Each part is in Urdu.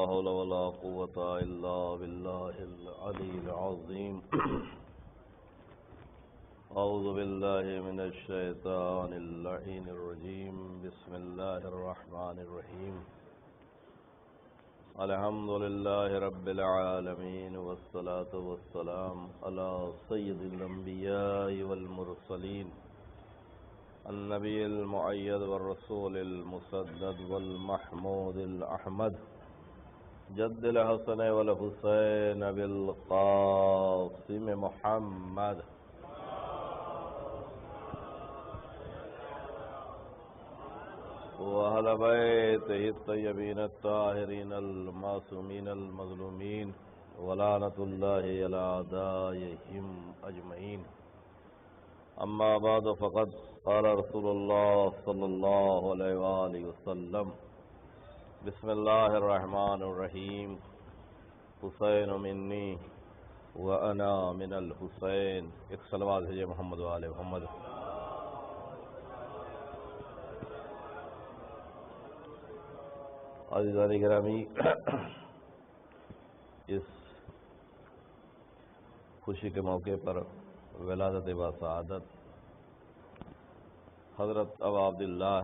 حول ولا قوة إلا بالله العلي العظيم أعوذ بالله من الشيطان اللعين الرجيم بسم الله الرحمن الرحيم الحمد لله رب العالمين والصلاة والسلام على سيد الأنبياء والمرسلين النبي المؤيد والرسول المسدد والمحمود الأحمد جد الحسن والحسين بالقاسم محمد وأهل بيته الطيبين الطاهرين المعصومين المظلومين ولعنة الله على أعدائهم أجمعين أما بعد فقد قال رسول الله صلى الله عليه وآله وسلم بسم الله الرحمن الرحيم حسين مني وأنا من الحسين ایک صلوات ہے محمد و آل محمد. عزیزان گرامی، اس خوشی کے موقع پر ولادت با سعادت حضرت ابا عبداللہ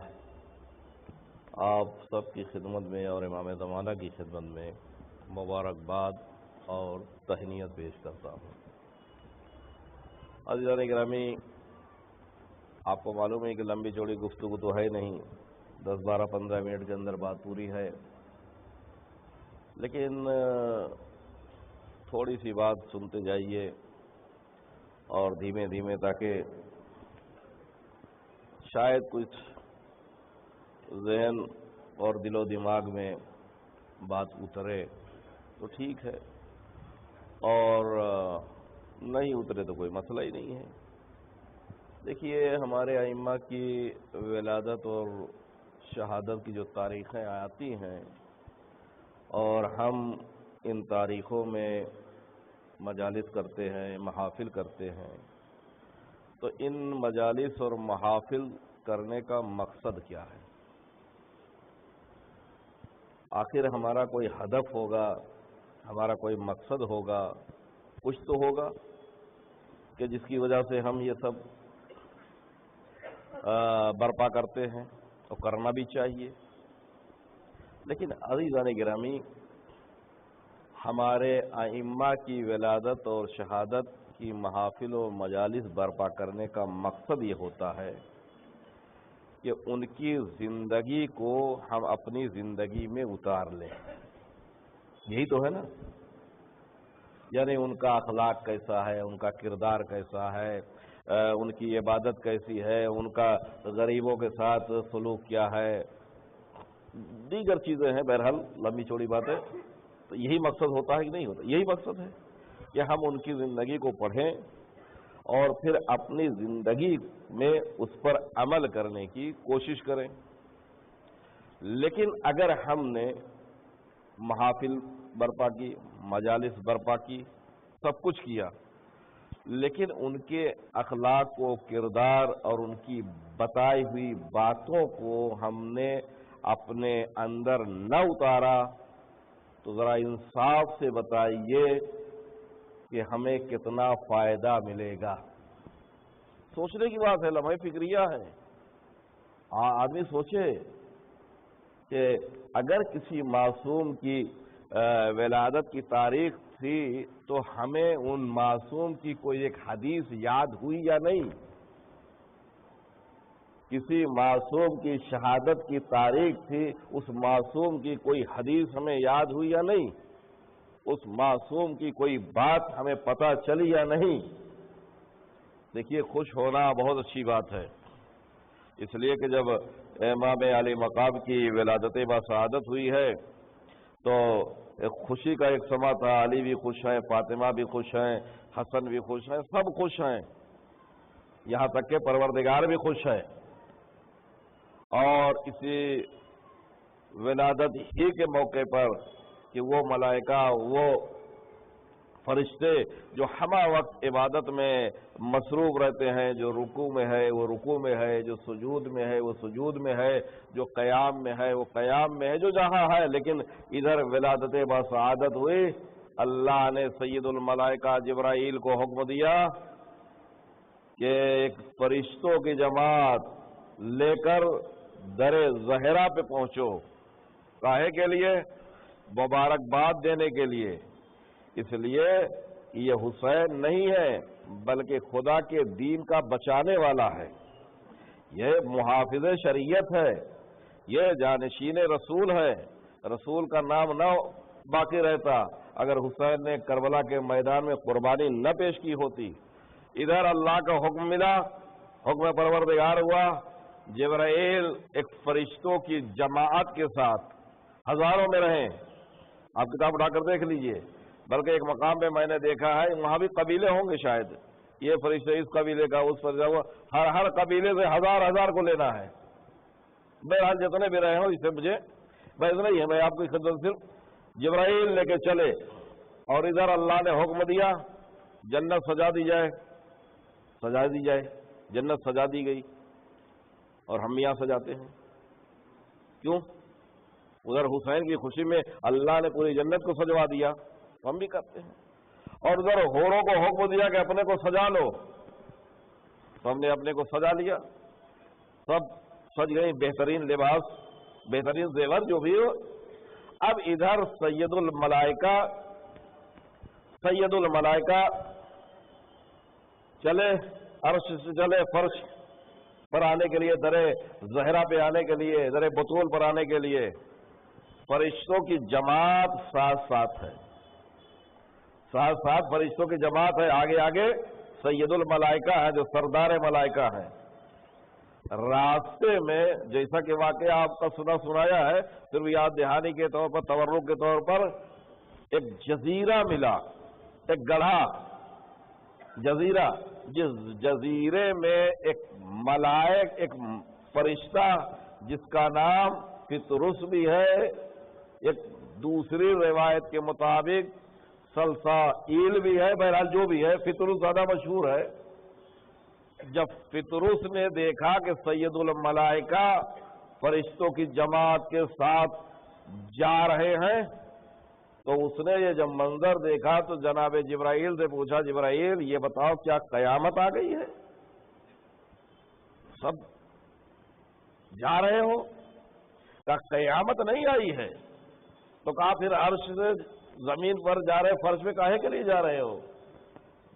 آپ سب کی خدمت میں اور امام زمانہ کی خدمت میں مبارکباد اور تہنیت پیش کرتا ہوں. عزیزان گرامی، آپ کو معلوم ہے کہ لمبی چوڑی گفتگو تو ہے نہیں، 10-12-15 منٹ کے اندر بات پوری ہے، لیکن تھوڑی سی بات سنتے جائیے اور دھیمے دھیمے، تاکہ شاید کچھ ذہن اور دل و دماغ میں بات اترے تو ٹھیک ہے، اور نہیں اترے تو کوئی مسئلہ ہی نہیں ہے. دیکھیے، ہمارے ائمہ کی ولادت اور شہادت کی جو تاریخیں آتی ہیں اور ہم ان تاریخوں میں مجالس کرتے ہیں، محافل کرتے ہیں، تو ان مجالس اور محافل کرنے کا مقصد کیا ہے؟ آخر ہمارا کوئی ہدف ہوگا، ہمارا کوئی مقصد ہوگا، کچھ تو ہوگا کہ جس کی وجہ سے ہم یہ سب برپا کرتے ہیں، اور کرنا بھی چاہیے. لیکن عزیزان گرامی، ہمارے ائمہ کی ولادت اور شہادت کی محافل و مجالس برپا کرنے کا مقصد یہ ہوتا ہے کہ ان کی زندگی کو ہم اپنی زندگی میں اتار لیں. یہی تو ہے نا، یعنی ان کا اخلاق کیسا ہے، ان کا کردار کیسا ہے، ان کی عبادت کیسی ہے، ان کا غریبوں کے ساتھ سلوک کیا ہے، دیگر چیزیں ہیں. بہرحال لمبی چوڑی باتیں، تو یہی مقصد ہوتا ہے کہ نہیں ہوتا؟ یہی مقصد ہے کہ ہم ان کی زندگی کو پڑھیں اور پھر اپنی زندگی میں اس پر عمل کرنے کی کوشش کریں. لیکن اگر ہم نے محافل برپا کی، مجالس برپا کی، سب کچھ کیا، لیکن ان کے اخلاق و کردار اور ان کی بتائی ہوئی باتوں کو ہم نے اپنے اندر نہ اتارا، تو ذرا انصاف سے بتائیے کہ ہمیں کتنا فائدہ ملے گا. سوچنے کی بات ہے، لمحہ فکریہ ہے. آدمی سوچے کہ اگر کسی معصوم کی ولادت کی تاریخ تھی تو ہمیں ان معصوم کی کوئی ایک حدیث یاد ہوئی یا نہیں؟ کسی معصوم کی شہادت کی تاریخ تھی، اس معصوم کی کوئی حدیث ہمیں یاد ہوئی یا نہیں؟ اس معصوم کی کوئی بات ہمیں پتہ چلی یا نہیں؟ دیکھیے، خوش ہونا بہت اچھی بات ہے، اس لیے کہ جب امام علی مقام کی ولادت با سعادت ہوئی ہے تو ایک خوشی کا ایک سما تھا. علی بھی خوش ہیں، فاطمہ بھی خوش ہیں، حسن بھی خوش ہیں، سب خوش ہیں، یہاں تک کہ پروردگار بھی خوش ہے. اور اسی ولادت ہی کے موقع پر کہ وہ ملائکہ وہ فرشتے جو ہمہ وقت عبادت میں مصروف رہتے ہیں، جو رکوع میں ہے وہ رکوع میں ہے، جو سجود میں ہے وہ سجود میں ہے، جو قیام میں ہے وہ قیام میں ہے، جو جہاں ہے، لیکن ادھر ولادت بسعادت ہوئی، اللہ نے سید الملائکہ جبرائیل کو حکم دیا کہ ایک فرشتوں کی جماعت لے کر در زہرا پہ پہنچو، کاہے کے لیے؟ مبارکباد دینے کے لیے۔ اس لیے یہ حسین نہیں ہے بلکہ خدا کے دین کا بچانے والا ہے، یہ محافظ شریعت ہے، یہ جانشین رسول ہے۔ رسول کا نام نہ باقی رہتا اگر حسین نے کربلا کے میدان میں قربانی نہ پیش کی ہوتی۔ ادھر اللہ کا حکم ملا، حکم پروردگار ہوا، جبرائیل ایک فرشتوں کی جماعت کے ساتھ ہزاروں میں رہیں۔ آپ کتاب اٹھا کر دیکھ لیجئے، بلکہ ایک مقام پہ میں نے دیکھا ہے وہاں بھی قبیلے ہوں گے، شاید یہ فرشتے اس قبیلے کا، اس فرشتے کا، ہر قبیلے سے ہزار کو لینا ہے۔ بہرحال جتنے بھی رہے ہوں، اس سے مجھے بحث نہیں ہے، میں آپ کی خدمت صرف جبرائیل لے کے چلے، اور ادھر اللہ نے حکم دیا جنت سجا دی جائے، سجا دی جائے، جنت سجا دی گئی، اور ہم یہاں سجاتے ہیں، کیوں؟ ادھر حسین کی خوشی میں اللہ نے پوری جنت کو سجوا دیا، ہم بھی کرتے ہیں۔ اور ادھر ہوروں کو حکم دیا کہ اپنے کو سجا لو، تو ہم نے اپنے کو سجا لیا، سب سج گئی، بہترین لباس، بہترین زیور جو بھی ہو۔ اب ادھر سید الملائکہ چلے، عرش سے چلے فرش پر آنے کے لیے، در زہرا پہ آنے کے لیے، در بطول پر آنے کے لیے فرشتوں کی جماعت ساتھ ساتھ ہے، ساتھ ساتھ فرشتوں کی جماعت ہے، آگے آگے سید الملائکہ ہے جو سردار ملائکہ ہے۔ راستے میں جیسا کہ واقعہ آپ کا سنایا ہے، صرف یاد دہانی کے طور پر، تورک کے طور پر، ایک جزیرہ ملا، ایک گڑھا جزیرہ، جس جزیرے میں ایک فرشتہ جس کا نام فطرس بھی ہے، ایک دوسری روایت کے مطابق سلسائیل بھی ہے، بہرحال جو بھی ہے، فطرس زیادہ مشہور ہے۔ جب فطرس نے دیکھا کہ سید الملائکہ فرشتوں کی جماعت کے ساتھ جا رہے ہیں، تو اس نے یہ جب منظر دیکھا تو جناب جبرائیل سے پوچھا، جبرائیل یہ بتاؤ کیا قیامت آ گئی ہے؟ سب جا رہے ہو؟ کہا قیامت نہیں آئی ہے۔ تو کہا پھر عرش سے زمین پر جا رہے، فرش پہ کاہے کے لیے جا رہے ہو؟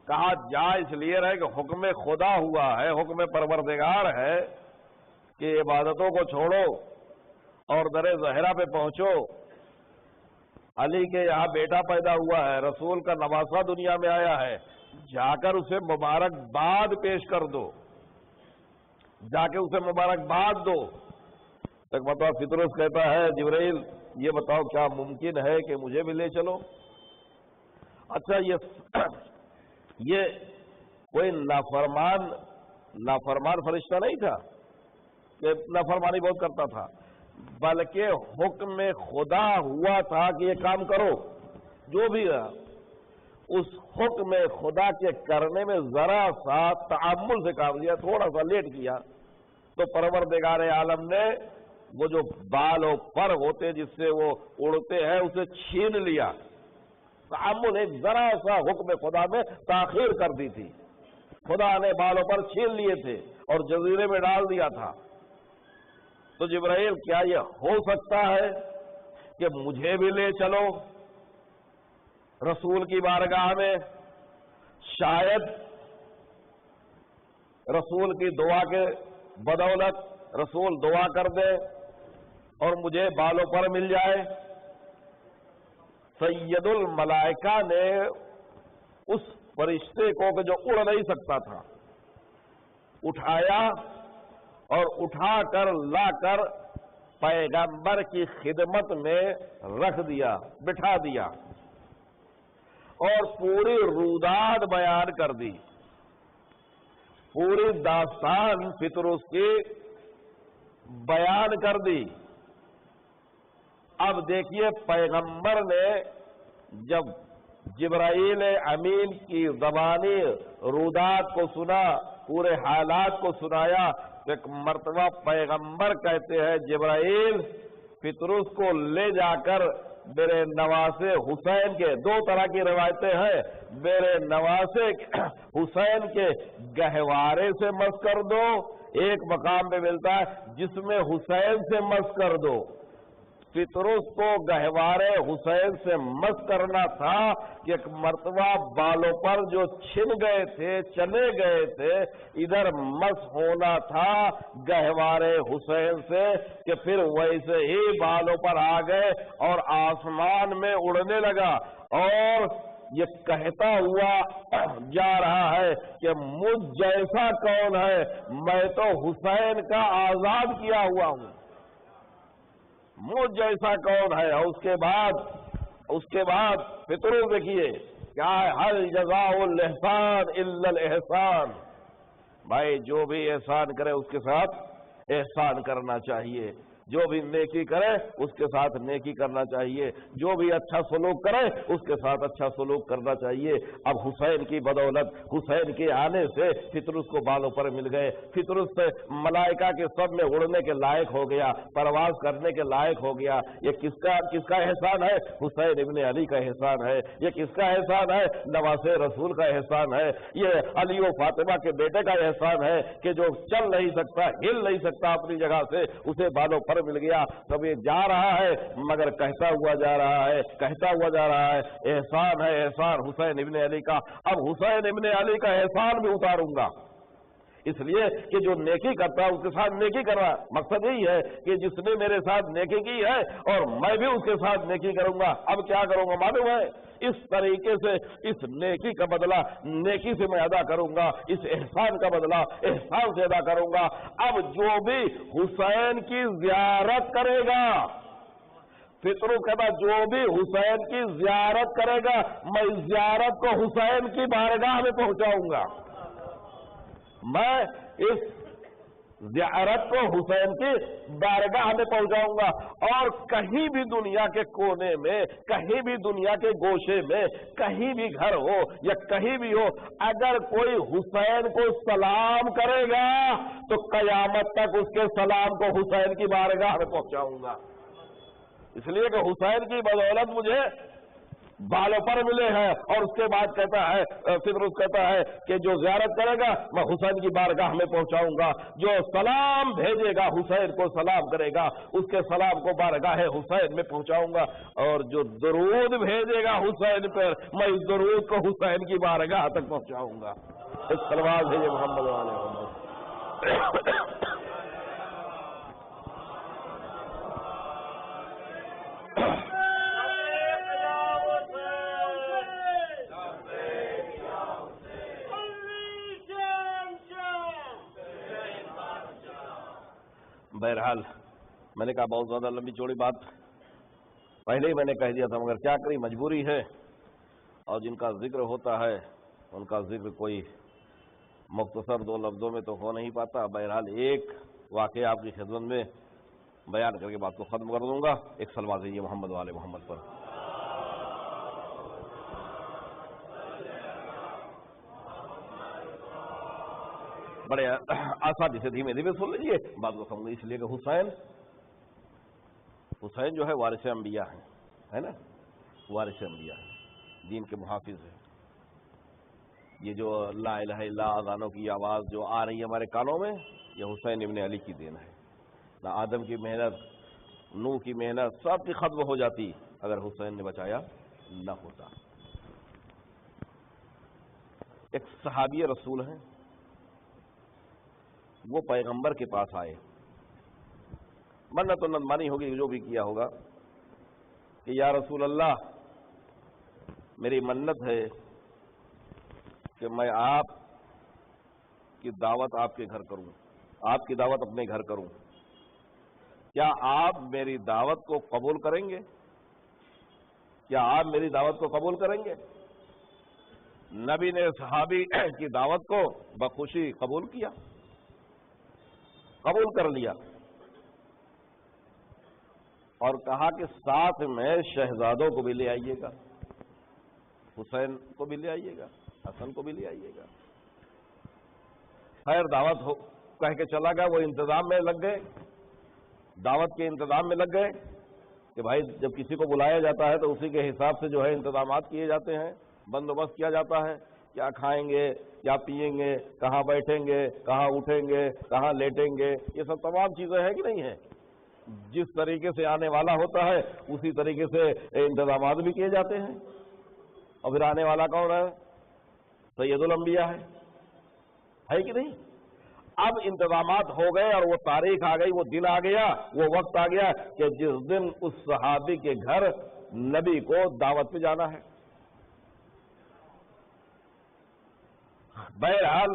کہا جا اس لیے رہے کہ حکم خدا ہوا ہے، حکم پروردگار ہے کہ عبادتوں کو چھوڑو اور در زہرا پہ پہنچو۔ علی کے یہاں بیٹا پیدا ہوا ہے، رسول کا نواسہ دنیا میں آیا ہے، جا کر اسے مبارکباد پیش کر دو، جا کے اسے مبارکباد دو۔ ایک مرتبہ فطرس کہتا ہے جبرائیل یہ بتاؤ کیا ممکن ہے کہ مجھے بھی لے چلو؟ اچھا یہ کوئی نافرمان فرشتہ نہیں تھا کہ نافرمانی بہت کرتا تھا، بلکہ حکم خدا ہوا تھا کہ یہ کام کرو، جو بھی ہے اس حکم خدا کے کرنے میں ذرا سا تعامل سے کام لیا، تھوڑا سا لیٹ کیا، تو پروردگار عالم نے وہ جو بال و پر ہوتے جس سے وہ اڑتے ہیں اسے چھین لیا، تعامل ایک ذرا سا حکم خدا میں تاخیر کر دی تھی، خدا نے بالوں پر چھین لیے تھے اور جزیرے میں ڈال دیا تھا۔ تو جبرائیل کیا یہ ہو سکتا ہے کہ مجھے بھی لے چلو رسول کی بارگاہ میں؟ شاید رسول کی دعا کے بدولت رسول دعا کر دے اور مجھے بالوں پر مل جائے۔ سید الملائکہ نے اس فرشتے کو کہ جو اڑ نہیں سکتا تھا اٹھایا اور اٹھا کر لا کر پیغمبر کی خدمت میں رکھ دیا، بٹھا دیا اور پوری روداد بیان کر دی، پوری داستان فطرس کی بیان کر دی۔ اب دیکھیے پیغمبر نے جب جبرائیل امین کی زبانی رودات کو سنا، پورے حالات کو سنایا۔ ایک مرتبہ پیغمبر کہتے ہیں جبرائیل پطرس کو لے جا کر میرے نواسے حسین کے، دو طرح کی روایتیں ہیں، میرے نواسے حسین کے گہوارے سے مس کر دو، ایک مقام پہ ملتا ہے جس میں حسین سے مس کر دو۔ پطرس کو گہوارے حسین سے مس کرنا تھا کہ ایک مرتبہ بالوں پر جو چھن گئے تھے، چلے گئے تھے، ادھر مس ہونا تھا گہوارے حسین سے کہ پھر ویسے ہی بالوں پر آ گئے اور آسمان میں اڑنے لگا، اور یہ کہتا ہوا جا رہا ہے کہ مجھ جیسا کون ہے، میں تو حسین کا آزاد کیا ہوا ہوں، مجھ جیسا کون ہے۔ اور اس کے بعد پطرس دیکھیے کیا ہے، حل جزاء الاحسان الا الاحسان، بھائی جو بھی احسان کرے اس کے ساتھ احسان کرنا چاہیے، جو بھی نیکی کرے اس کے ساتھ نیکی کرنا چاہیے، جو بھی اچھا سلوک کرے اس کے ساتھ اچھا سلوک کرنا چاہیے۔ اب حسین کی بدولت، حسین کے آنے سے پطرس کو بالوں پر مل گئے، پطرس سے ملائکہ کے سب میں اڑنے کے لائق ہو گیا، پرواز کرنے کے لائق ہو گیا۔ یہ کس کا احسان ہے؟ حسین ابن علی کا احسان ہے۔ یہ کس کا احسان ہے؟ نواسے رسول کا احسان ہے۔ یہ علی و فاطمہ کے بیٹے کا احسان ہے کہ جو چل نہیں سکتا، ہل نہیں سکتا اپنی جگہ سے، اسے بالوں پر مل گیا۔ تب یہ جا رہا ہے مگر کہتا ہوا جا رہا ہے، کہتا ہوا جا رہا ہے، احسان ہے احسان حسین ابن علی کا۔ اب حسین ابن علی کا احسان بھی اتاروں گا، اس لیے کہ جو نیکی کرتا ہے اس کے ساتھ نیکی کر رہا ہے۔ مقصد یہی ہے کہ جس نے میرے ساتھ نیکی کی ہے اور میں بھی اس کے ساتھ نیکی کروں گا۔ اب کیا کروں گا معلوم ہے؟ اس طریقے سے اس نیکی کا بدلہ نیکی سے میں ادا کروں گا، اس احسان کا بدلہ احسان سے ادا کروں گا۔ اب جو بھی حسین کی زیارت کرے گا، پطرس کہتا جو بھی حسین کی زیارت کرے گا، میں اس زیارت کو حسین کی بارگاہ میں پہنچاؤں گا، میں اس زیارت کو حسین کی بارگاہ میں پہنچاؤں گا۔ اور کہیں بھی دنیا کے کونے میں، کہیں بھی دنیا کے گوشے میں، کہیں بھی گھر ہو یا کہیں بھی ہو، اگر کوئی حسین کو سلام کرے گا تو قیامت تک اس کے سلام کو حسین کی بارگاہ میں پہنچاؤں گا، اس لیے کہ حسین کی بدولت مجھے بالوں پر ملے ہیں۔ اور اس کے بعد کہتا ہے، پطرس کہتا ہے کہ جو زیارت کرے گا میں حسین کی بارگاہ میں پہنچاؤں گا، جو سلام بھیجے گا حسین کو سلام کرے گا اس کے سلام کو بارگاہ حسین میں پہنچاؤں گا، اور جو درود بھیجے گا حسین پر میں اس درود کو حسین کی بارگاہ تک پہنچاؤں گا۔ اس صلوات بھیجے محمد علیہ محمد۔ بہرحال میں نے کہا بہت زیادہ لمبی چوڑی بات پہلے ہی میں نے کہہ دیا تھا، مگر کیا کری، مجبوری ہے، اور جن کا ذکر ہوتا ہے ان کا ذکر کوئی مختصر دو لفظوں میں تو ہو نہیں پاتا۔ بہرحال ایک واقعہ آپ کی خدمت میں بیان کر کے بات کو ختم کر دوں گا۔ ایک صلوات ہے یہ محمد والے محمد پر۔ بڑے آسانی سے دھیمے دھیمے سن لیجیے بات کو سمجھ، اس لیے کہ حسین جو ہے وارث انبیاء ہیں، ہے نا، وارث انبیاء ہیں، دین کے محافظ ہیں۔ یہ جو لا الہ الا اللہ اذانوں کی آواز جو آ رہی ہے ہمارے کانوں میں، یہ حسین ابن علی کی دین ہے۔ نہ آدم کی محنت، نوح کی محنت سب کی ختم ہو جاتی اگر حسین نے بچایا نہ ہوتا۔ ایک صحابی رسول ہیں، وہ پیغمبر کے پاس آئے، منت و ندمانی ہوگی جو بھی کیا ہوگا کہ یا رسول اللہ میری منت ہے کہ میں آپ کی دعوت آپ کے گھر کروں، آپ کی دعوت اپنے گھر کروں، کیا آپ میری دعوت کو قبول کریں گے؟ کیا آپ میری دعوت کو قبول کریں گے؟ نبی نے صحابی کی دعوت کو بخوشی قبول کیا، قبول کر لیا، اور کہا کہ ساتھ میں شہزادوں کو بھی لے آئیے گا۔ حسین کو بھی لے آئیے گا، حسن کو بھی لے آئیے گا۔ خیر دعوت ہو کہہ کے چلا گیا، وہ انتظام میں لگ گئے، دعوت کے انتظام میں لگ گئے کہ بھائی جب کسی کو بلایا جاتا ہے تو اسی کے حساب سے جو ہے انتظامات کیے جاتے ہیں، بندوبست کیا جاتا ہے، کیا کھائیں گے، کیا پیئیں گے، کہاں بیٹھیں گے، کہاں اٹھیں گے، کہاں لیٹیں گے، یہ سب تمام چیزیں ہیں کہ نہیں ہیں؟ جس طریقے سے آنے والا ہوتا ہے اسی طریقے سے انتظامات بھی کیے جاتے ہیں۔ اور پھر آنے والا کون ہے؟ سید الانبیاء ہے کہ نہیں؟ اب انتظامات ہو گئے اور وہ تاریخ آ گئی، وہ دن آ گیا، وہ وقت آ گیا کہ جس دن اس صحابی کے گھر نبی کو دعوت پہ جانا ہے۔ بہرحال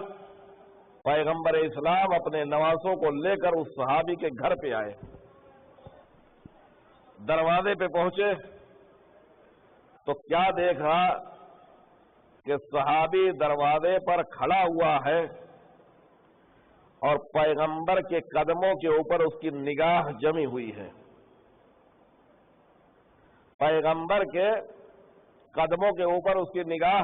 پیغمبر اسلام اپنے نواسوں کو لے کر اس صحابی کے گھر پہ آئے، دروازے پہ پہنچے تو کیا دیکھا کہ صحابی دروازے پر کھڑا ہوا ہے اور پیغمبر کے قدموں کے اوپر اس کی نگاہ جمی ہوئی ہے۔ پیغمبر کے قدموں کے اوپر اس کی نگاہ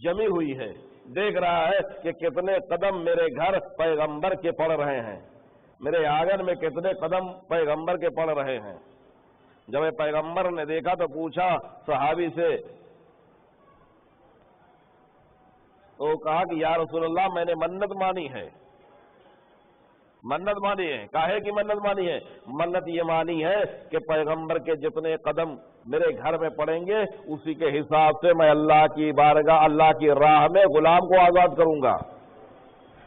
جمی ہوئی ہے، دیکھ رہا ہے کہ کتنے قدم میرے گھر پیغمبر کے پڑ رہے ہیں، میرے آنگن میں کتنے قدم پیغمبر کے پڑ رہے ہیں۔ جب پیغمبر نے دیکھا تو پوچھا صحابی سے، تو کہا کہ یا رسول اللہ میں نے منت مانی ہے۔ منت مانی ہے، کاہے کی منت مانی ہے؟ منت یہ مانی ہے کہ پیغمبر کے جتنے قدم میرے گھر میں پڑیں گے اسی کے حساب سے میں اللہ کی بارگاہ، اللہ کی راہ میں غلام کو آزاد کروں گا۔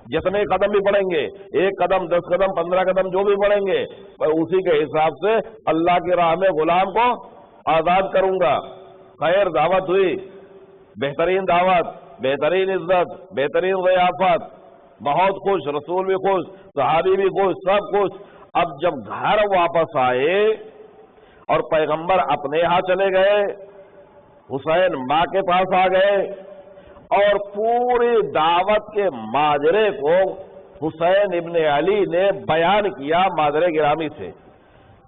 جتنے قدم بھی پڑیں گے، 1 قدم 10 قدم 15 قدم جو بھی پڑیں گے، اسی کے حساب سے اللہ کی راہ میں غلام کو آزاد کروں گا۔ خیر دعوت ہوئی، بہترین دعوت، بہترین عزت، بہترین ضیافت، بہت خوش، رسول بھی خوش، صحابی بھی خوش، سب خوش۔ اب جب گھر واپس آئے اور پیغمبر اپنے ہاں چلے گئے، حسین ماں کے پاس آ گئے اور پوری دعوت کے ماجرے کو حسین ابن علی نے بیان کیا مادر گرامی سے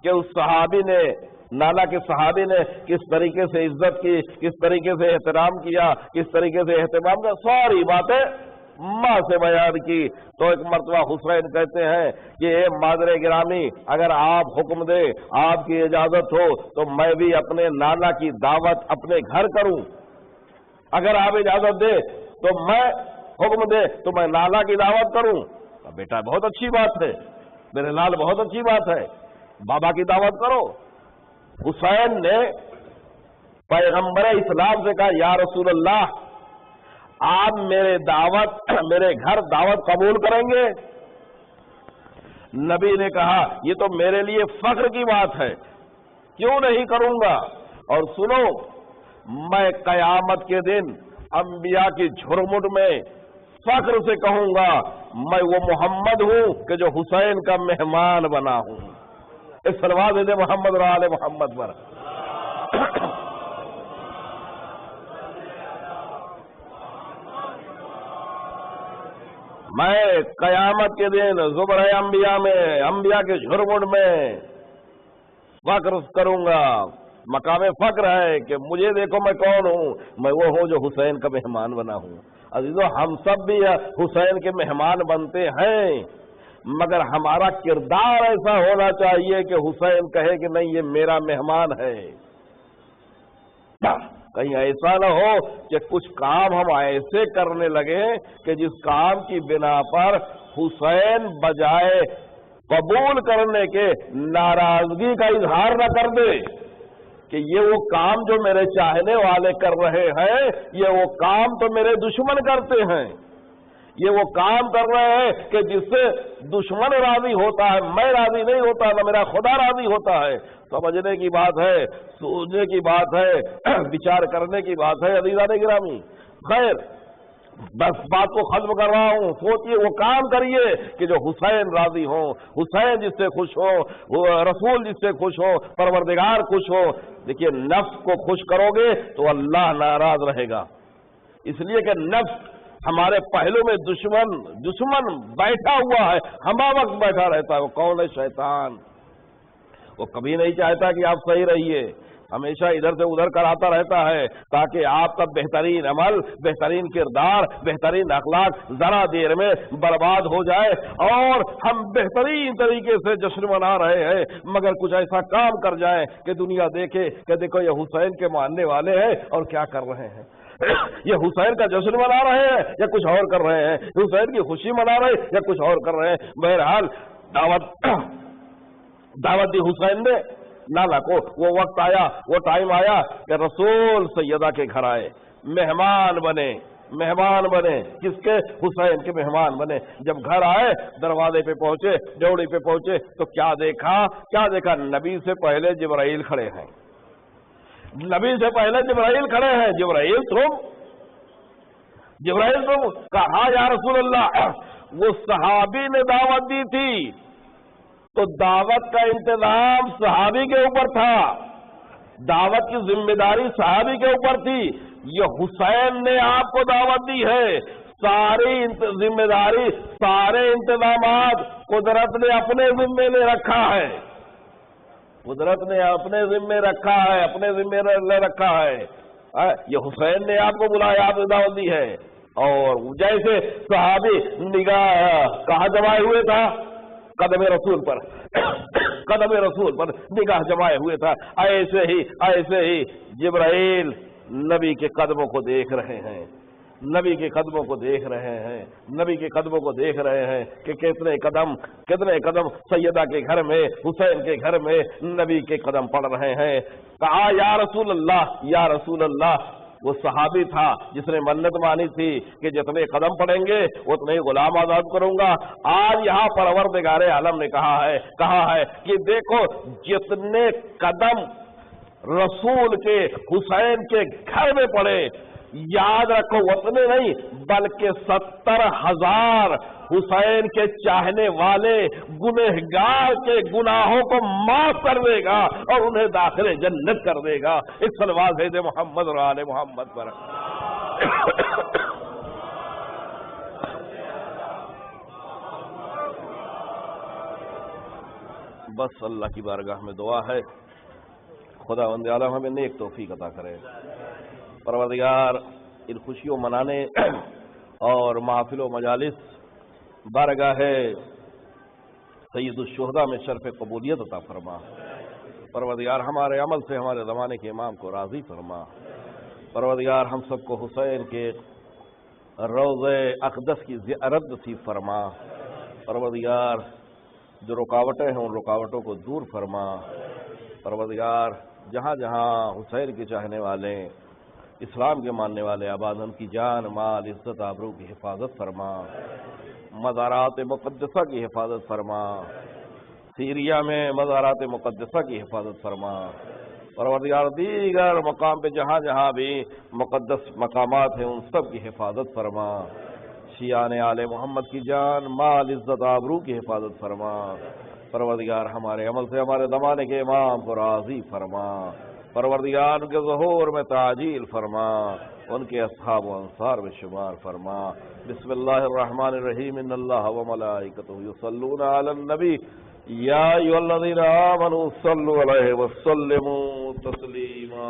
کہ اس صحابی نے، نانا کے صحابی نے کس طریقے سے عزت کی، کس طریقے سے احترام کیا، کس طریقے سے اہتمام کیا، ساری باتیں ماں سے بیان کی۔ تو ایک مرتبہ حسین کہتے ہیں کہ اے مادر گرامی، اگر آپ حکم دیں، آپ کی اجازت ہو تو میں بھی اپنے نانا کی دعوت اپنے گھر کروں۔ اگر آپ اجازت دے تو میں حکم دے تو میں نانا کی دعوت کروں۔ بیٹا بہت اچھی بات ہے، میرے لال بہت اچھی بات ہے، بابا کی دعوت کرو۔ حسین نے پیغمبر اسلام سے کہا یا رسول اللہ آپ میرے گھر دعوت قبول کریں گے؟ نبی نے کہا یہ تو میرے لیے فخر کی بات ہے، کیوں نہیں کروں گا۔ اور سنو، میں قیامت کے دن انبیاء کی جھرمٹ میں فخر سے کہوں گا میں وہ محمد ہوں کہ جو حسین کا مہمان بنا ہوں۔ اس صلوات دے محمد اور آل محمد پر۔ میں قیامت کے دن زمرہ انبیاء میں، انبیاء کے جھرمٹ میں فخر کروں گا۔ مقام فخر ہے کہ مجھے دیکھو میں کون ہوں، میں وہ ہوں جو حسین کا مہمان بنا ہوں۔ عزیزو ہم سب بھی حسین کے مہمان بنتے ہیں، مگر ہمارا کردار ایسا ہونا چاہیے کہ حسین کہے کہ نہیں یہ میرا مہمان ہے۔ کہیں ایسا نہ ہو کہ کچھ کام ہم ایسے کرنے لگے کہ جس کام کی بنا پر حسین بجائے قبول کرنے کے ناراضگی کا اظہار نہ کر دے کہ یہ وہ کام جو میرے چاہنے والے کر رہے ہیں یہ وہ کام تو میرے دشمن کرتے ہیں، یہ وہ کام کر رہے ہیں کہ جس سے دشمن راضی ہوتا ہے، میں راضی نہیں ہوتا، نہ میرا خدا راضی ہوتا ہے۔ سمجھنے کی بات ہے، سوچنے کی بات ہے، وچار کرنے کی بات ہے عزیزان گرامی۔ خیر بس بات کو ختم کر رہا ہوں، سوچئے وہ کام کریے کہ جو حسین راضی ہو، حسین جس سے خوش ہو، رسول جس سے خوش ہو، پروردگار خوش ہو۔ دیکھیے نفس کو خوش کرو گے تو اللہ ناراض رہے گا، اس لیے کہ نفس ہمارے پہلو میں دشمن بیٹھا ہوا ہے، ہما وقت بیٹھا رہتا ہے۔ وہ کون ہے؟ شیطان۔ وہ کبھی نہیں چاہتا کہ آپ صحیح رہیے، ہمیشہ ادھر سے ادھر کراتا رہتا ہے تاکہ آپ کا بہترین عمل، بہترین کردار، بہترین اخلاق ذرا دیر میں برباد ہو جائے، اور ہم بہترین طریقے سے جشن منا رہے ہیں مگر کچھ ایسا کام کر جائیں کہ دنیا دیکھے کہ دیکھو یہ حسین کے ماننے والے ہیں اور کیا کر رہے ہیں، یہ حسین کا جشن منا رہے ہیں یا کچھ اور کر رہے ہیں، حسین کی خوشی منا رہے ہیں یا کچھ اور کر رہے ہیں۔ بہرحال دعوت دی حسین نے لالا کو، وہ وقت آیا، وہ ٹائم آیا کہ رسول سیدہ کے گھر آئے، مہمان بنے، کس کے؟ حسین کے مہمان بنے۔ جب گھر آئے، دروازے پہ پہنچے، ڈیوڑی پہ پہنچے تو کیا دیکھا؟ نبی سے پہلے جبرائیل کھڑے ہیں، نبی سے پہلے جبرائیل کھڑے ہیں۔ جبرائیل تم کہا یا رسول اللہ، وہ صحابی نے دعوت دی تھی تو دعوت کا انتظام صحابی کے اوپر تھا، دعوت کی ذمہ داری صحابی کے اوپر تھی۔ یہ حسین نے آپ کو دعوت دی ہے، ساری ذمہ داری، سارے انتظامات قدرت نے اپنے ذمے لے رکھا ہے، قدرت نے اپنے ذمے لے رکھا ہے۔ یہ حسین نے آپ کو بلایا، آپ نے دعوت دی ہے۔ اور جیسے صحابی نگاہ کہاں جمائے ہوئے تھا؟ قدم رسول پر نگاہ جمائے ہوئے تھا، ایسے ہی جبرائیل نبی کے قدموں کو دیکھ رہے ہیں، نبی کے قدموں کو دیکھ رہے ہیں کہ کتنے قدم سیدہ کے گھر میں، حسین کے گھر میں نبی کے قدم پڑ رہے ہیں۔ کہا یا رسول اللہ، وہ صحابی تھا جس نے منت مانی تھی کہ جتنے قدم پڑیں گے اتنے ہی غلام آزاد کروں گا۔ آج یہاں پروردگار عالم نے کہا ہے کہ دیکھو جتنے قدم رسول کے حسین کے گھر میں پڑے، یاد رکھو اتنے نہیں بلکہ 70,000 حسین کے چاہنے والے گنہگار کے گناہوں کو معاف کر دے گا اور انہیں داخل جنت کر دے گا۔ اس صلوات سید محمد اور آل محمد پر۔ بس اللہ کی بارگاہ میں دعا ہے خداوند عالم ہمیں نیک توفیق عطا کرے۔ پروردگار ان خوشیوں منانے اور محافل و مجالس بارگاہ سید الشہداء میں شرف قبولیت عطا فرما۔ پروردگار ہمارے عمل سے ہمارے زمانے کے امام کو راضی فرما۔ پروردگار ہم سب کو حسین کے روضہ اقدس کی زیارت نصیب فرما۔ پروردگار جو رکاوٹیں ہیں ان رکاوٹوں کو دور فرما۔ پروردگار جہاں جہاں حسین کے چاہنے والے، اسلام کے ماننے والے آباد، ان کی جان، مال، عزت، آبرو کی حفاظت فرما۔ مزارات مقدسہ کی حفاظت فرما۔ سیریا میں مزارات مقدسہ کی حفاظت فرما۔ پروردگار دیگر مقام پہ جہاں جہاں بھی مقدس مقامات ہیں ان سب کی حفاظت فرما۔ شیعان آل محمد کی جان، مال، عزت، آبرو کی حفاظت فرما۔ پروردگار ہمارے عمل سے ہمارے زمانے کے امام کو راضی فرما۔ پروردگار ان کے ظہور میں تعجیل فرما، ان کے اصحاب و انصار میں شمار فرما۔ بسم اللہ الرحمن الرحیم، ان اللہ و ملائکتہ یصلون علی النبی یا ایھا الذین آمنوا صلوا علیہ وسلموا تسلیما۔